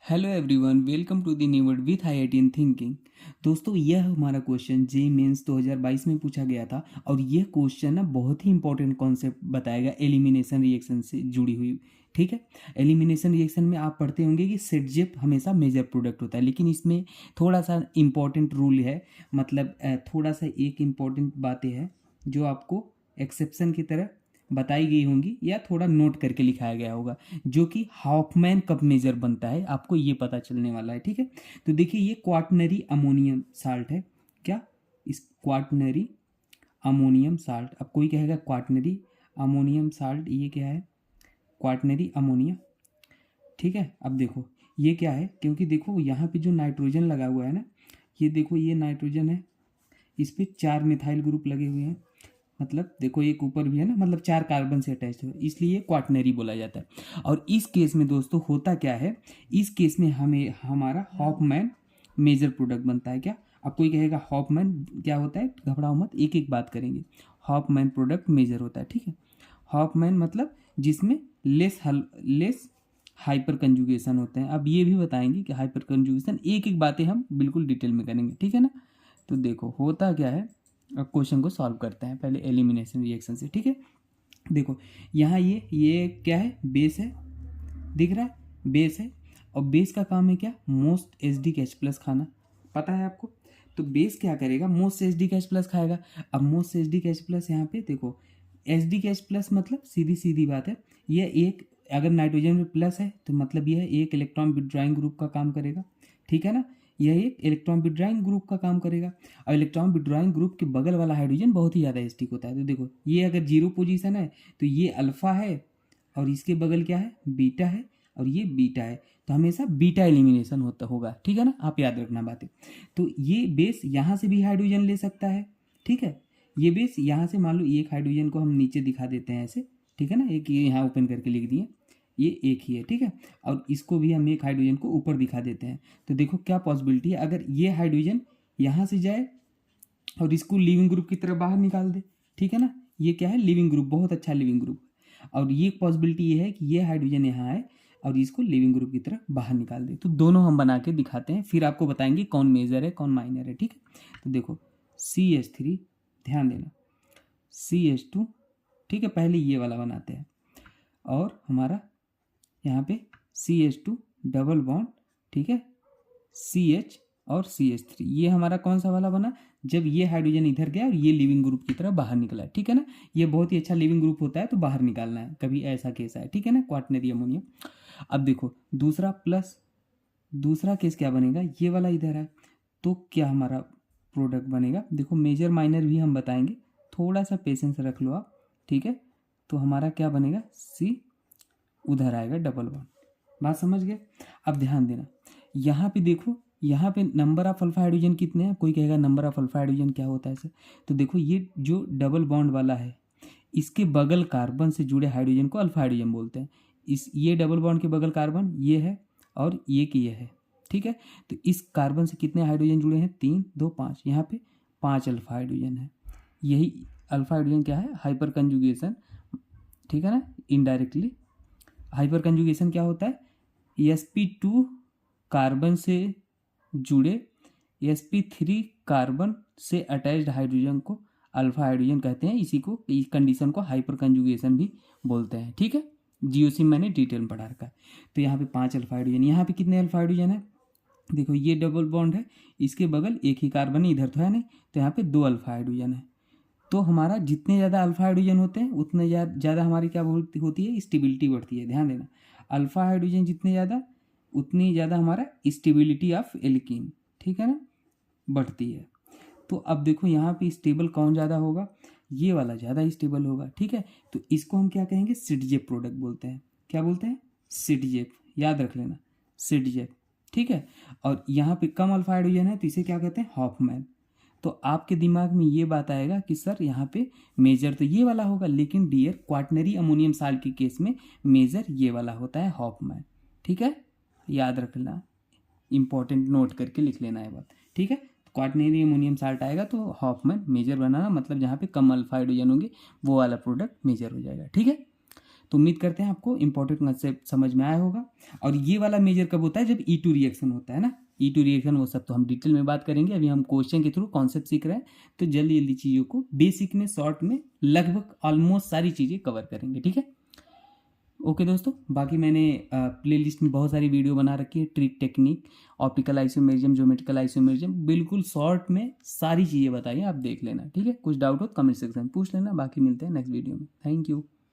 Hello everyone, welcome to the new word with IIT in thinking. दोस्तों, यह हमारा question जे mains 2022 में पूछा गया था और यह क्वेश्चन ना बहुत ही इंपॉर्टेंट कॉन्सेप्ट बताएगा एलिमिनेशन रिएक्शन से जुड़ी हुई। ठीक है। एलिमिनेशन रिएक्शन में आप पढ़ते होंगे कि सेटजेप हमेशा मेजर प्रोडक्ट होता है, लेकिन इसमें थोड़ा सा इंपॉर्टेंट रूल है। मतलब थोड़ा सा एक इम्पॉर्टेंट बातें हैं जो आपको एक्सेप्शन की तरह बताई गई होंगी या थोड़ा नोट करके लिखाया गया होगा, जो कि हॉफमैन कब मेजर बनता है आपको ये पता चलने वाला है। ठीक है। तो देखिए, ये क्वाटनरी अमोनियम साल्ट है। क्या? इस क्वाटनरी अमोनियम साल्ट, अब कोई कहेगा क्वाटनरी अमोनियम साल्ट ये क्या है? Quaternary ammonia. ठीक है। अब देखो ये क्या है, क्योंकि देखो यहाँ पे जो नाइट्रोजन लगा हुआ है ना, ये देखो ये नाइट्रोजन है, इस पे 4 मिथाइल ग्रुप लगे हुए हैं। मतलब देखो एक ऊपर भी है ना, मतलब 4 कार्बन से अटैच है, इसलिए क्वाटनरी बोला जाता है। और इस केस में दोस्तों होता क्या है, इस केस में हमें हमारा हॉफमैन मेजर प्रोडक्ट बनता है। क्या? अब कोई कहेगा हॉफमैन क्या होता है, घबराओ मत, एक एक बात करेंगे। हॉफमैन प्रोडक्ट मेजर होता है। ठीक है। हॉफमैन मतलब जिसमें लेस हाइपर कंजुगेशन होते हैं। अब ये भी बताएंगे कि हाइपर कंजुगेशन, एक एक बातें हम बिल्कुल डिटेल में करेंगे। ठीक है ना। तो देखो होता क्या है, अब क्वेश्चन को सॉल्व करते हैं पहले एलिमिनेशन रिएक्शन से। ठीक है। देखो यहाँ ये क्या है, बेस है, दिख रहा है बेस है। और बेस का काम है क्या, मोस्ट एच प्लस खाना, पता है आपको। तो बेस क्या करेगा, मोस्ट एच प्लस खाएगा। अब मोस्ट एच प्लस यहाँ पे देखो, एच प्लस मतलब सीधी सीधी बात है, यह एक, अगर नाइट्रोजन में प्लस है तो मतलब यह एक इलेक्ट्रॉन विड्रॉइंग ग्रुप का काम करेगा। ठीक है ना। यह एक इलेक्ट्रॉन विड्रॉइंग ग्रुप का काम करेगा। और इलेक्ट्रॉन विड्रॉइंग ग्रुप के बगल वाला हाइड्रोजन बहुत ही ज़्यादा एस्टिक होता है। तो देखो ये अगर जीरो पोजीशन है तो ये अल्फा है, और इसके बगल क्या है, बीटा है, और ये बीटा है। तो हमेशा बीटा एलिमिनेशन होता होगा। ठीक है ना, आप याद रखना बातें। तो ये बेस यहाँ से भी हाइड्रोजन ले सकता है। ठीक है। ये बेस यहाँ से मान लो एक हाइड्रोजन को हम नीचे दिखा देते हैं ऐसे। ठीक है ना, एक ये यहाँ ओपन करके लिख दिए, ये एक ही है। ठीक है। और इसको भी हम एक हाइड्रोजन को ऊपर दिखा देते हैं। तो देखो क्या पॉसिबिलिटी है, अगर ये हाइड्रोजन यहाँ से जाए और इसको लिविंग ग्रुप की तरफ बाहर निकाल दे। ठीक है ना, ये क्या है, लिविंग ग्रुप, बहुत अच्छा लिविंग ग्रुप। और ये पॉसिबिलिटी ये है कि ये हाइड्रोजन यहाँ आए और इसको लिविंग ग्रुप की तरफ बाहर निकाल दे। तो दोनों हम बना के दिखाते हैं, फिर आपको बताएंगे कौन मेजर है कौन माइनर है। ठीक है। तो देखो CH3, ध्यान देना, CH2। ठीक है, पहले ये वाला बनाते हैं, और हमारा यहाँ पे CH2 डबल बॉन्ड। ठीक है। CH और CH3, ये हमारा कौन सा वाला बना, जब ये हाइड्रोजन इधर गया और ये लिविंग ग्रुप की तरफ बाहर निकला है। ठीक है ना, ये बहुत ही अच्छा लिविंग ग्रुप होता है, तो बाहर निकालना है, कभी ऐसा केस है। ठीक है ना, क्वाटनरी अमोनियम। अब देखो दूसरा प्लस, दूसरा केस क्या बनेगा, ये वाला इधर है, तो क्या हमारा प्रोडक्ट बनेगा, देखो मेजर माइनर भी हम बताएंगे, थोड़ा सा पेशेंस रख लो आप। ठीक है। तो हमारा क्या बनेगा, C उधर आएगा डबल बॉन्ड। बात समझ गए। अब ध्यान देना, यहाँ पे देखो, यहाँ पे नंबर ऑफ अल्फा हाइड्रोजन कितने हैं, कोई कहेगा नंबर ऑफ अल्फा हाइड्रोजन क्या होता है सर। तो देखो ये जो डबल बॉन्ड वाला है, इसके बगल कार्बन से जुड़े हाइड्रोजन को अल्फा हाइड्रोजन बोलते हैं। इस ये डबल बॉन्ड के बगल कार्बन ये है, और ये की ये है। ठीक है। तो इस कार्बन से कितने हाइड्रोजन जुड़े हैं, 3 2 5, यहाँ पे 5 अल्फा हाइड्रोजन है। यही अल्फा हाइड्रोजन क्या है, हाइपर कंजुगेशन। ठीक है ना, इनडायरेक्टली हाइपर कंजुगेशन क्या होता है, sp2 कार्बन से जुड़े sp3 कार्बन से अटैच्ड हाइड्रोजन को अल्फा हाइड्रोजन कहते हैं। इसी को, इस कंडीशन को हाइपर कंजुगेशन भी बोलते हैं। ठीक है। जीओसी मैंने डिटेल में पढ़ा रखा है। तो यहाँ पे 5 अल्फा हाइड्रोजन, यहाँ पे कितने अल्फा हाइड्रोजन है, देखो ये डबल बॉन्ड है, इसके बगल एक ही कार्बन है, इधर तो है नहीं, तो यहाँ पे 2 अल्फा हाइड्रोजन है। तो हमारा जितने ज़्यादा अल्फा हाइड्रोजन होते हैं उतने ज़्यादा हमारी क्या होती है, स्टेबिलिटी बढ़ती है। ध्यान देना, अल्फा हाइड्रोजन जितने ज़्यादा उतनी ज़्यादा हमारा स्टेबिलिटी ऑफ एल्कीन, ठीक है ना, बढ़ती है। तो अब देखो यहाँ पे स्टेबल कौन ज़्यादा होगा, ये वाला ज़्यादा स्टेबल होगा। ठीक है। तो इसको हम क्या कहेंगे, सिटजेप प्रोडक्ट बोलते हैं। क्या बोलते हैं, सिटजेप, याद रख लेना, सिटजेप। ठीक है। और यहाँ पे कम अल्फा हाइड्रोजन है तो इसे क्या कहते हैं, हॉफमैन। तो आपके दिमाग में ये बात आएगा कि सर यहाँ पे मेजर तो ये वाला होगा, लेकिन डियर क्वाटनरी अमोनियम साल्ट के केस में मेजर ये वाला होता है, हॉफमैन। ठीक है, याद रखना, इंपॉर्टेंट नोट करके लिख लेना है बात। ठीक है। क्वाटनरी अमोनियम साल्ट आएगा तो हॉफमैन मेजर बनाना, मतलब जहाँ पे कम अल्फा हाइड्रोजन होंगे वो वाला प्रोडक्ट मेजर हो जाएगा। ठीक है। तो उम्मीद करते हैं आपको इंपॉर्टेंट कंसेप्ट समझ में आया होगा। और ये वाला मेजर कब होता है, जब E2 रिएक्शन होता है ना, E2 रिएक्शन, वो सब तो हम डिटेल में बात करेंगे, अभी हम क्वेश्चन के थ्रू कॉन्सेप्ट सीख रहे हैं। तो जल्दी जल्दी चीज़ों को बेसिक में, शॉर्ट में, लगभग ऑलमोस्ट सारी चीज़ें कवर करेंगे, ठीक है। ओके दोस्तों, बाकी मैंने प्लेलिस्ट में बहुत सारी वीडियो बना रखी है, trick, technique, optical isomerism, geometrical isomerism, बिल्कुल शॉर्ट में सारी चीज़ें बताइए, आप देख लेना, ठीक है। कुछ डाउट हो कमेंट सेक्शन में पूछ लेना, बाकी मिलते हैं नेक्स्ट वीडियो में। Thank you.